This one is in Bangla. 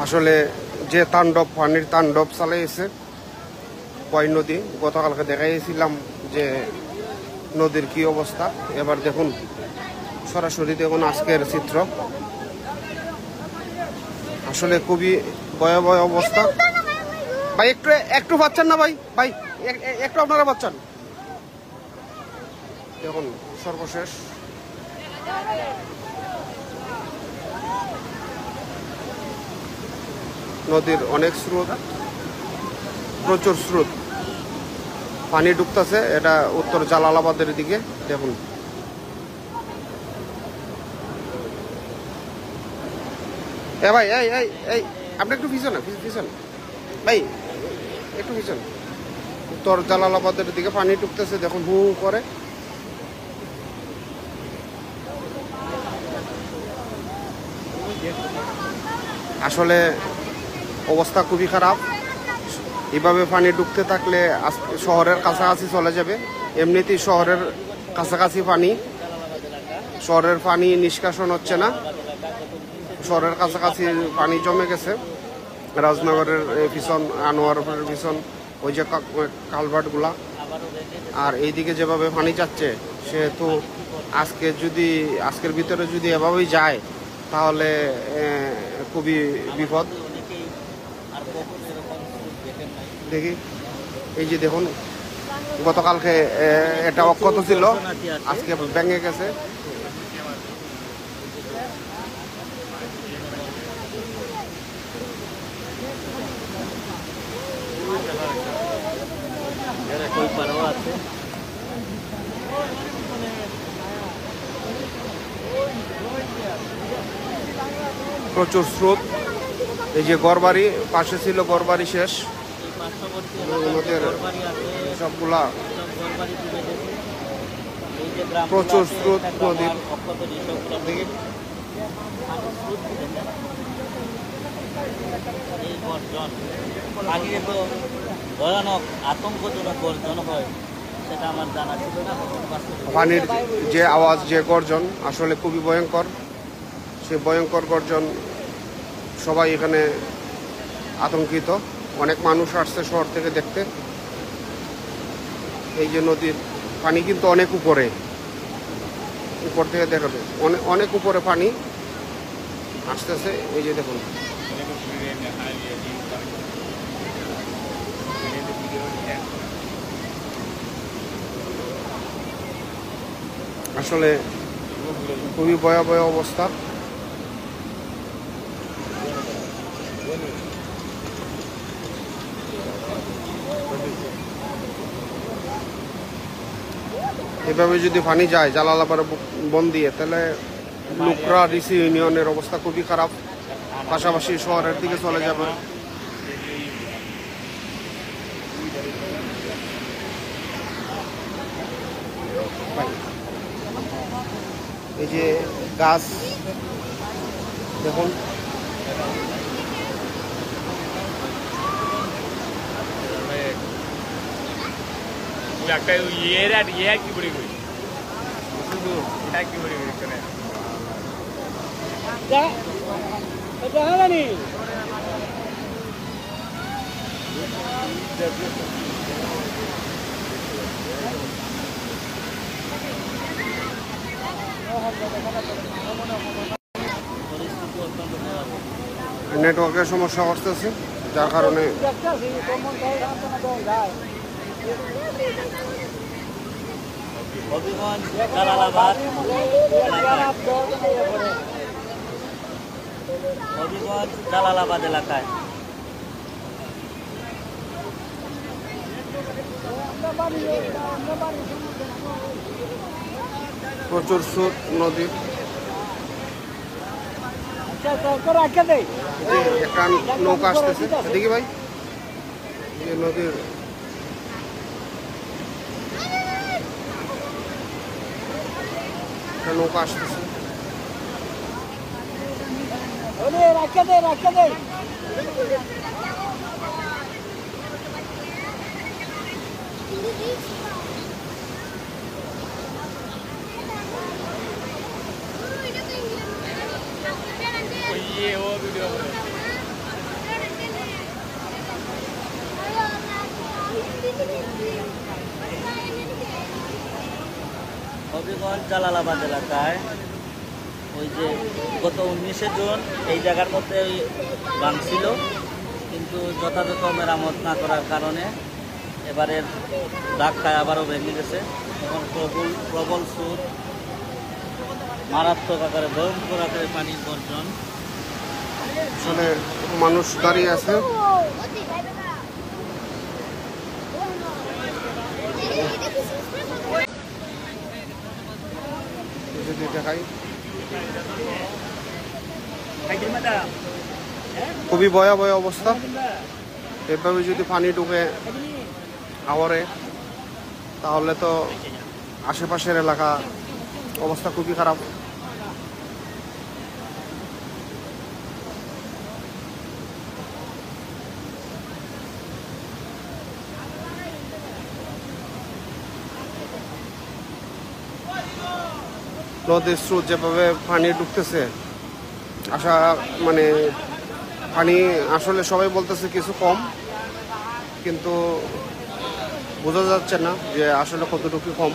আসলে যে তাণ্ডব পানির তাণ্ডব চালাইছে পয় নদী, গতকালকে দেখাইছিলাম যে নদীর কি অবস্থা। এবার দেখুন সরাসরি দেখুন আজকের চিত্র। আসলে খুবই ভয়াবহ অবস্থা। ভাই একটু একটু পাচ্ছেন না ভাই, ভাই একটু আপনারা পাচ্ছেন। দেখুন সর্বশেষ নদীর অনেক স্রোত, প্রচুর স্রোত, পানি ঢুকতেছে। এটা উত্তর জালালাবাদের দিকে। দেখুন এ ভাই, এই এই এই আপনি একটু পিছনে পিছন ভাই, একটু পিছন। উত্তর জালালাবাদের দিকে পানি ঢুকতেছে, দেখুন হু করে। আসলে অবস্থা খুবই খারাপ। এভাবে পানি ঢুকতে থাকলে শহরের কাছাকাছি চলে যাবে। এমনিতেই শহরের কাছাকাছি পানি, শহরের পানি নিষ্কাশন হচ্ছে না। শহরের কাছাকাছি পানি জমে গেছে। রাজনগরের পিছন, আনোয়ারের পিছন, ওই যে কালভার্টগুলা। আর এইদিকে যেভাবে পানি যাচ্ছে, সেহেতু আজকের ভিতরে যদি এভাবেই যায় তাহলে খুবই বিপদ। দেখি এই যে দেখুন, গতকালকে এটা অক্ষত ছিল, আজকে ভেঙে গেছে। প্রচুর স্রোত। এই যে ঘরবাড়ি পাশে ছিল, ঘরবাড়ি শেষ, সবগুলা প্রচুর স্রোত নদীর। ভয়ানক আতঙ্কজনক গর্জন হয়, সেটা আমার জানা ছিল না। পানির যে আওয়াজ, যে গর্জন, আসলে খুবই ভয়ঙ্কর। সে ভয়ঙ্কর গর্জন, সবাই এখানে আতঙ্কিত। অনেক মানুষ আসছে শহর থেকে দেখতে। এই যে নদীর পানি কিন্তু অনেক উপরে, উপর থেকে দেখাবে অনেক উপরে পানি আসতেছে। এই যে দেখুন আসলে খুবই ভয়াবহ অবস্থা। এভাবে যদি পানি যায় জালালাবাদ বন দিয়ে, তাহলে লুকরা ডিসি ইউনিয়নের অবস্থা খুবই খারাপ। পাশাপাশি শহরের দিকে চলে যাবে। এই যে গাছ দেখুন, একটা ইয়ে কি করে করি শুধু এটা কি করে করি করে এটা হয়নি। নেটওয়ার্কের সমস্যা করতেছে, যার কারণে হবিগঞ্জ জালালাবাদ, হবিগঞ্জ জালালাবাদ এলাকায় প্রচুর স্রোত নদীর। একটা নৌকা আসতেছে, দেখি ভাই নদীর একটা নৌকা আসতেছে। ये वो वीडियो হবিগঞ্জ জালালাবাদ এলাকায় ওই যে গত 19শে জুন এই জায়গার মধ্যে ভাঙছিল, কিন্তু যথাযথ মেরামত না করার কারণে এবারের ধাক্কায় আবারও ভেঙে গেছে। এখন প্রবল স্রোত, মারাত্মক আকারে ভয়ঙ্কর আকারে পানির গর্জন। আসলে মানুষ দাঁড়িয়ে আছে। যদি দেখাই, খুবই ভয়াবহ অবস্থা। এভাবে যদি পানি ঢুকে আওয়ারে, তাহলে তো আশেপাশের এলাকা অবস্থা খুবই খারাপ। নদীর স্রোত যেভাবে পানি ঢুকতেছে, মানে পানি আসলে সবাই বলতেছে কিছু কম, কিন্তু বোঝা যাচ্ছে না যে আসলে কতটুকু কম।